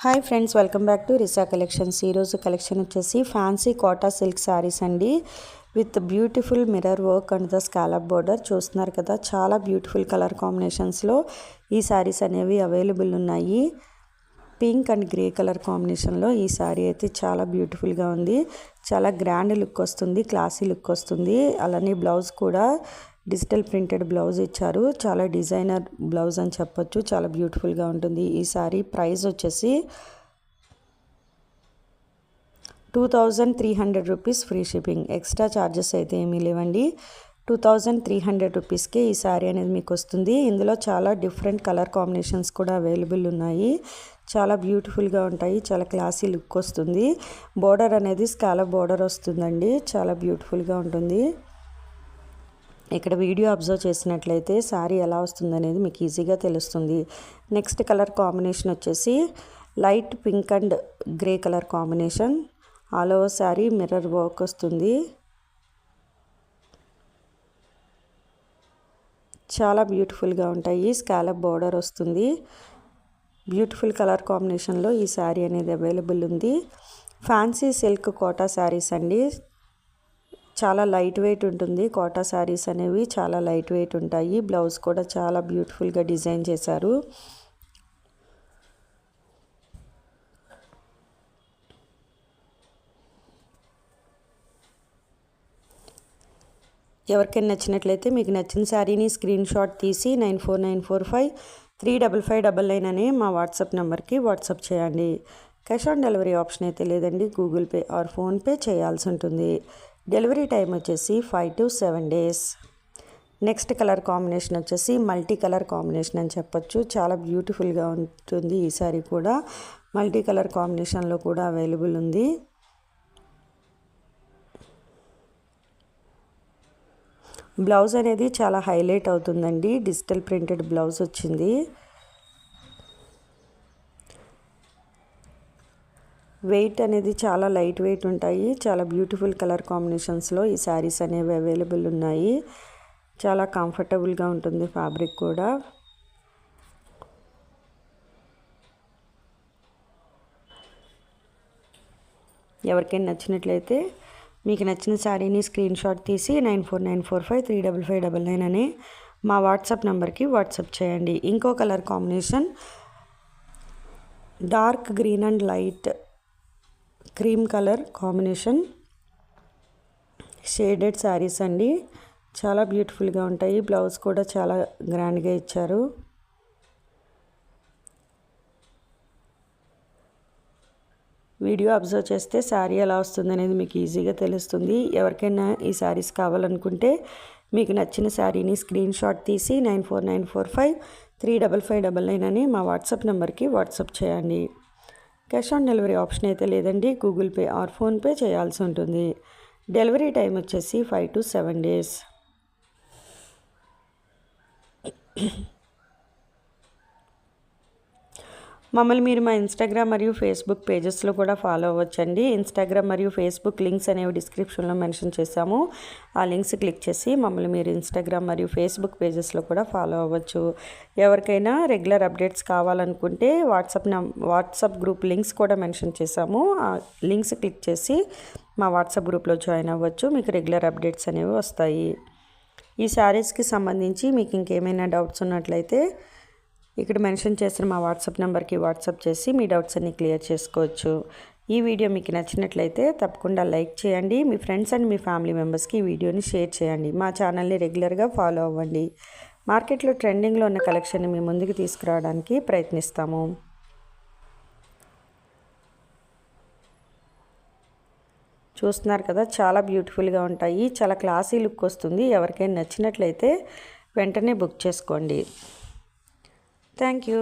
Hi friends, welcome back to Risa collections. ఈరోజు collection వచ్చేసి fancy Kota silk saris అండి, with beautiful mirror work and the scallop border. చూస్తున్నారు కదా, చాలా బ్యూటిఫుల్ కలర్ కాంబినేషన్స్లో ఈ శారీస్ అనేవి అవైలబుల్ ఉన్నాయి. పింక్ అండ్ గ్రే కలర్ కాంబినేషన్లో ఈ శారీ అయితే చాలా బ్యూటిఫుల్గా ఉంది. చాలా గ్రాండ్ లుక్ వస్తుంది, క్లాసీ లుక్ వస్తుంది. అలానే బ్లౌజ్ కూడా డిజిటల్ ప్రింటెడ్ బ్లౌజ్ ఇచ్చారు. చాలా డిజైనర్ బ్లౌజ్ అని చెప్పొచ్చు. చాలా బ్యూటిఫుల్గా ఉంటుంది. ఈ శారీ ప్రైస్ వచ్చేసి 2300 rupees, free shipping. Extra charges అయితే ఏమీ లేవండి. 2300 రూపీస్కే ఈ శారీ అనేది మీకు వస్తుంది. ఇందులో చాలా డిఫరెంట్ కలర్ కాంబినేషన్స్ కూడా అవైలబుల్ ఉన్నాయి. చాలా బ్యూటిఫుల్గా ఉంటాయి. చాలా క్లాసీ లుక్ వస్తుంది. బోర్డర్ అనేది స్కాలప్ బోర్డర్ వస్తుందండి. చాలా బ్యూటిఫుల్గా ఉంటుంది. ఇక్కడ వీడియో అబ్జర్వ్ చేసినట్లయితే శారీ ఎలా వస్తుంది అనేది మీకు ఈజీగా తెలుస్తుంది. నెక్స్ట్ కలర్ కాంబినేషన్ వచ్చేసి light pink and grey colour combination. All over sari mirror work వస్తుంది. చాలా బ్యూటిఫుల్గా ఉంటాయి. స్కాలప్ బోర్డర్ వస్తుంది. బ్యూటిఫుల్ కలర్ కాంబినేషన్లో ఈ శారీ అనేది అవైలబుల్ ఉంది. ఫ్యాన్సీ సిల్క్ కోటా శారీస్ అండి. చాలా లైట్ వెయిట్ ఉంటుంది. కోటా శారీస్ అనేవి చాలా లైట్ వెయిట్ ఉంటాయి. బ్లౌజ్ కూడా చాలా బ్యూటిఫుల్గా డిజైన్ చేశారు. ఎవరికైనా నచ్చినట్లయితే మీకు నచ్చిన శారీని స్క్రీన్ షాట్ తీసి 9494535599 అనే మా వాట్సాప్ నెంబర్కి వాట్సాప్ చేయండి. క్యాష్ ఆన్ డెలివరీ ఆప్షన్ అయితే లేదండి. గూగుల్ పే ఆర్ ఫోన్పే చేయాల్సి ఉంటుంది. డెలివరీ టైం వచ్చేసి 5 to 7 days. Next colour combination వచ్చేసి మల్టీ కలర్ కాంబినేషన్ అని చెప్పొచ్చు. చాలా బ్యూటిఫుల్గా ఉంటుంది. ఈ సారీ కూడా మల్టీ కలర్ కాంబినేషన్లో కూడా అవైలబుల్ ఉంది. బ్లౌజ్ అనేది చాలా హైలైట్ అవుతుందండి. డిజిటల్ ప్రింటెడ్ బ్లౌజ్ వచ్చింది. వెయిట్ అనేది చాలా లైట్ వెయిట్ ఉంటాయి. చాలా బ్యూటిఫుల్ కలర్ కాంబినేషన్స్లో ఈ శారీస్ అనేవి అవైలబుల్ ఉన్నాయి. చాలా కంఫర్టబుల్గా ఉంటుంది ఫ్యాబ్రిక్ కూడా. ఎవరికైనా నచ్చినట్లయితే మీకు నచ్చిన శారీని స్క్రీన్ షాట్ తీసి 9494535599 అనే మా వాట్సాప్ నెంబర్కి వాట్సాప్ చేయండి. ఇంకో colour combination dark green and light cream colour combination shaded saris అండి. చాలా బ్యూటిఫుల్గా ఉంటాయి. బ్లౌజ్ కూడా చాలా గ్రాండ్గా ఇచ్చారు. వీడియో అబ్జర్వ్ చేస్తే శారీ ఎలా వస్తుంది అనేది మీకు ఈజీగా తెలుస్తుంది. ఎవరికైనా ఈ శారీస్ కావాలనుకుంటే మీకు నచ్చిన శారీని స్క్రీన్ షాట్ తీసి 9494535599 అని మా వాట్సాప్ నెంబర్కి వాట్సాప్ చేయండి. క్యాష్ ఆన్ డెలివరీ ఆప్షన్ అయితే లేదండి. గూగుల్ పే ఆర్ ఫోన్పే చేయాల్సి ఉంటుంది. డెలివరీ టైం వచ్చేసి 5 to 7 days. మమ్మల్ని మీరు మా ఇన్స్టాగ్రామ్ మరియు ఫేస్బుక్ పేజెస్లో కూడా ఫాలో అవ్వచ్చండి. ఇన్స్టాగ్రామ్ మరియు ఫేస్బుక్ లింక్స్ అనేవి డిస్క్రిప్షన్లో మెన్షన్ చేశాము. ఆ లింక్స్ క్లిక్ చేసి మమ్మల్ని మీరు ఇన్స్టాగ్రామ్ మరియు ఫేస్బుక్ పేజెస్లో కూడా ఫాలో అవ్వచ్చు. ఎవరికైనా రెగ్యులర్ అప్డేట్స్ కావాలనుకుంటే వాట్సాప్ గ్రూప్ లింక్స్ కూడా మెన్షన్ చేశాము. ఆ లింక్స్ క్లిక్ చేసి మా వాట్సాప్ గ్రూప్లో జాయిన్ అవ్వచ్చు. మీకు రెగ్యులర్ అప్డేట్స్ అనేవి వస్తాయి. ఈ శారీస్కి సంబంధించి మీకు ఇంకేమైనా డౌట్స్ ఉన్నట్లయితే ఇక్కడ మెన్షన్ చేసిన మా వాట్సాప్ నెంబర్కి వాట్సాప్ చేసి మీ డౌట్స్ అన్ని క్లియర్ చేసుకోవచ్చు. ఈ వీడియో మీకు నచ్చినట్లయితే తప్పకుండా లైక్ చేయండి. మీ ఫ్రెండ్స్ అండ్ మీ ఫ్యామిలీ మెంబర్స్కి ఈ వీడియోని షేర్ చేయండి. మా ఛానల్ని రెగ్యులర్గా ఫాలో అవ్వండి. మార్కెట్లో ట్రెండింగ్లో ఉన్న కలెక్షన్ని మీ ముందుకు తీసుకురావడానికి ప్రయత్నిస్తాము. చూస్తున్నారు కదా, చాలా బ్యూటిఫుల్గా ఉంటాయి. చాలా క్లాసీ లుక్ వస్తుంది. ఎవరికైనా నచ్చినట్లయితే వెంటనే బుక్ చేసుకోండి. Thank you.